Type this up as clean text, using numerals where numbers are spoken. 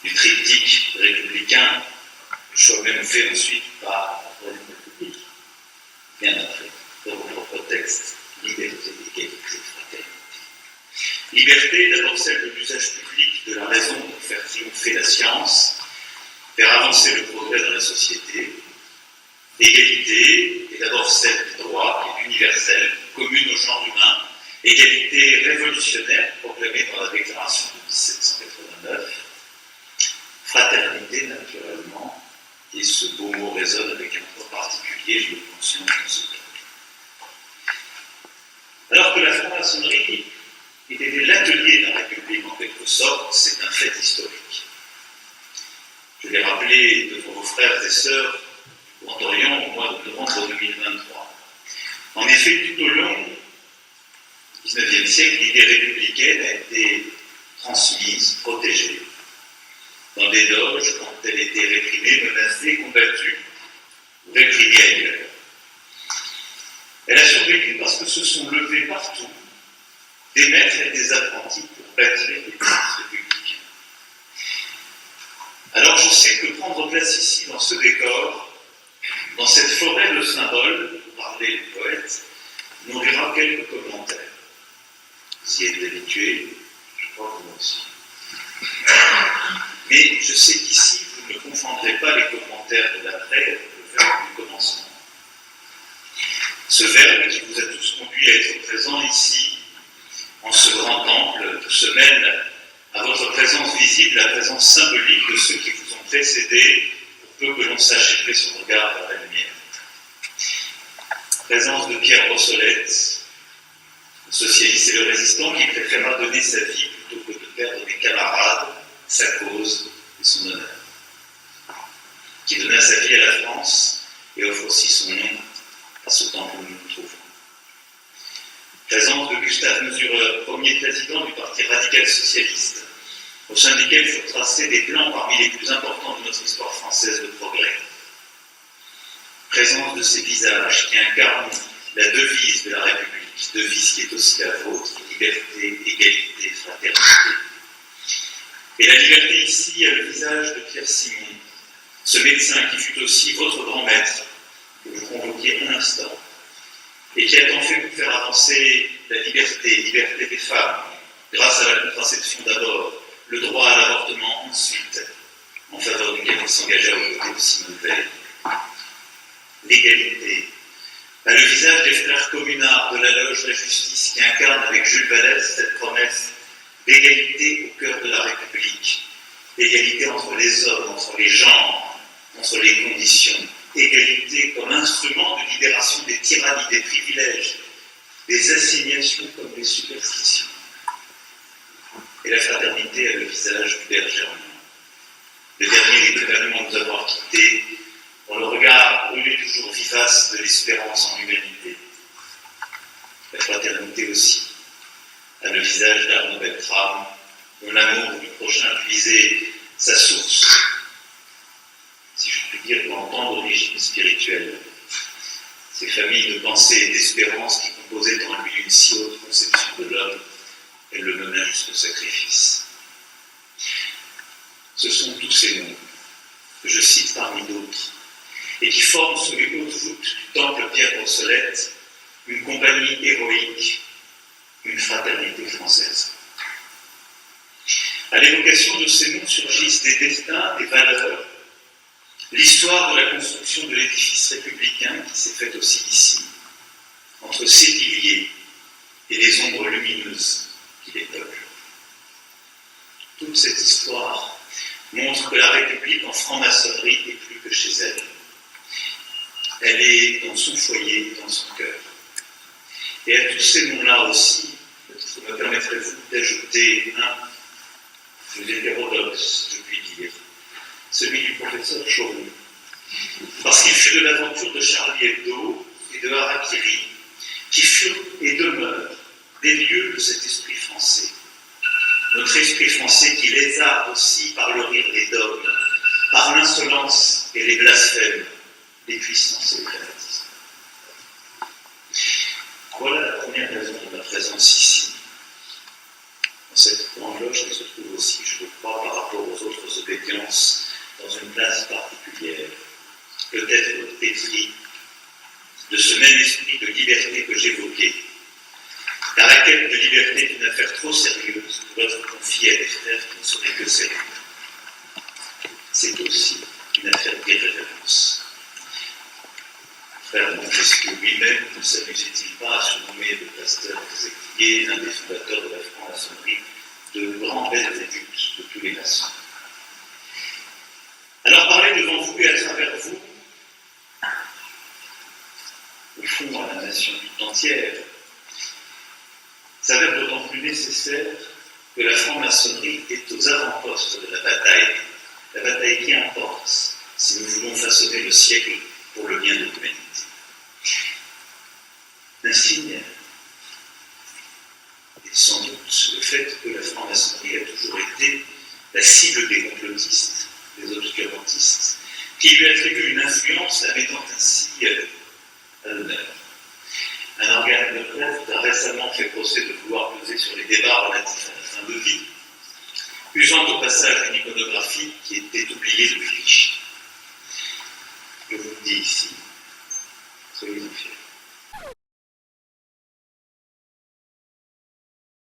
du triptyque républicain, le choix même fait ensuite par la Troisième République, bien après, dans vos propres textes, liberté, égalité, fraternité. Liberté, d'abord celle de l'usage public de la raison pour faire triompher la science, faire avancer le progrès dans la société. Égalité est d'abord celle du droit, qui est universelle, commune au genre humain. Égalité révolutionnaire, proclamée dans la Déclaration de 1789. Fraternité, naturellement, et ce beau mot résonne avec un point particulier, je le mentionne dans ce cas. Alors que la franc-maçonnerie était l'atelier de la République en quelque sorte, c'est un fait historique. Je l'ai rappelé devant vos frères et sœurs du Grand Orient au mois de novembre 2023. En effet, tout au long du XIXe siècle, l'idée républicaine a été transmise, protégée, dans des loges quand elle était réprimée, menacée, combattue, ou réprimée ailleurs. Elle a survécu parce que se sont levés partout des maîtres et des apprentis pour bâtir les puissances républicaines. Alors je sais que prendre place ici, dans ce décor, dans cette forêt de symboles, pour parler les poètes, nourrira quelques commentaires. Vous y êtes habitués, je crois que moi aussi. Mais je sais qu'ici, vous ne confondrez pas les commentaires de l'après avec le verbe du commencement. Ce verbe qui vous a tous conduit à être présents ici, en ce grand temple, tout se mêle à votre présence visible, la présence symbolique de ceux qui vous ont précédés, pour peu que l'on sache élever son regard vers la lumière. Présence de Pierre Brossolette, le socialiste et le résistant qui préféra donner sa vie plutôt que de perdre des camarades, sa cause et son honneur. Qui donna sa vie à la France et offre aussi son nom à ce temple où nous nous trouvons. Présence de Gustave Mesureur, premier président du Parti radical socialiste, au sein duquel furent tracés des plans parmi les plus importants de notre histoire française de progrès. Présence de ces visages qui incarnent la devise de la République, devise qui est aussi la vôtre, liberté, égalité, fraternité. Et la liberté ici a le visage de Pierre Simon, ce médecin qui fut aussi votre grand maître, que vous convoquiez un instant, et qui a tant fait pour faire avancer la liberté des femmes, grâce à la contraception d'abord, le droit à l'avortement ensuite, en faveur duquel il s'engagea aux côtés de Simone Veil. L'égalité a le visage des frères communards de la loge La Justice qui incarne avec Jules Vallès cette promesse d'égalité au cœur de la République, égalité entre les hommes, entre les genres, entre les conditions, égalité comme instrument de libération des tyrannies, des privilèges, des assignations comme des superstitions. Et la fraternité a le visage du berger en main. Le dernier des gouvernements nous avoir quittés, dont le regard brûlait toujours vivace de l'espérance en l'humanité. La fraternité aussi a le visage d'Arnaud Beltrame, dont l'amour du prochain puisait sa source, si je puis dire, dans tant d'origine spirituelle. Ces familles de pensée et d'espérance qui composaient en lui une si haute conception de l'homme, elle le mena jusqu'au sacrifice. Ce sont tous ces noms que je cite parmi d'autres, et qui forment sous les hautes voûtes du temple Pierre Brossolette une compagnie héroïque, une fraternité française. À l'évocation de ces noms surgissent des destins, des valeurs, l'histoire de la construction de l'édifice républicain qui s'est faite aussi ici, entre ces piliers et les ombres lumineuses qui les peuplent. Toute cette histoire montre que la République en franc-maçonnerie est plus que chez elle. Elle est dans son foyer, dans son cœur. Et à tous ces noms-là aussi, peut-être me permettrez-vous d'ajouter un hétérodoxe, je puis dire, celui du professeur Chauroux. Parce qu'il fut de l'aventure de Charlie Hebdo et de Harakiri, qui furent et demeurent des lieux de cet esprit français. Notre esprit français qui lézarde aussi par le rire des dogmes, par l'insolence et les blasphèmes, les puissances et le fanatisme. Voilà la première raison de ma présence ici, dans cette grande Grande Loge qui se trouve aussi, je crois, par rapport aux autres obédiences, dans une place particulière, peut-être pétrie de ce même esprit de liberté que j'évoquais. Car la quête de liberté est une affaire trop sérieuse pour être confiée à des frères qui ne seraient que sérieux. C'est aussi une affaire d'irrévérence. Frère Montesquieu lui-même ne s'amusait-il pas à surnommer le pasteur Exéquier, l'un des fondateurs de la franc-maçonnerie, de grands belvédictes de tous les maçons. Alors parler devant vous et à travers vous, au fond à la nation toute entière, s'avère d'autant plus nécessaire que la franc-maçonnerie est aux avant-postes de la bataille qui importe si nous voulons façonner le siècle pour le bien de l'humanité. L'insigne est sans doute le fait que la franc-maçonnerie a toujours été la cible des complotistes, des obscurantistes, qui lui attribuent une influence la mettant ainsi à l'honneur. Un organe de presse a récemment fait procès de vouloir peser sur les débats relatifs à la fin de vie, usant au passage d'une iconographie qui était oubliée depuis Vichy.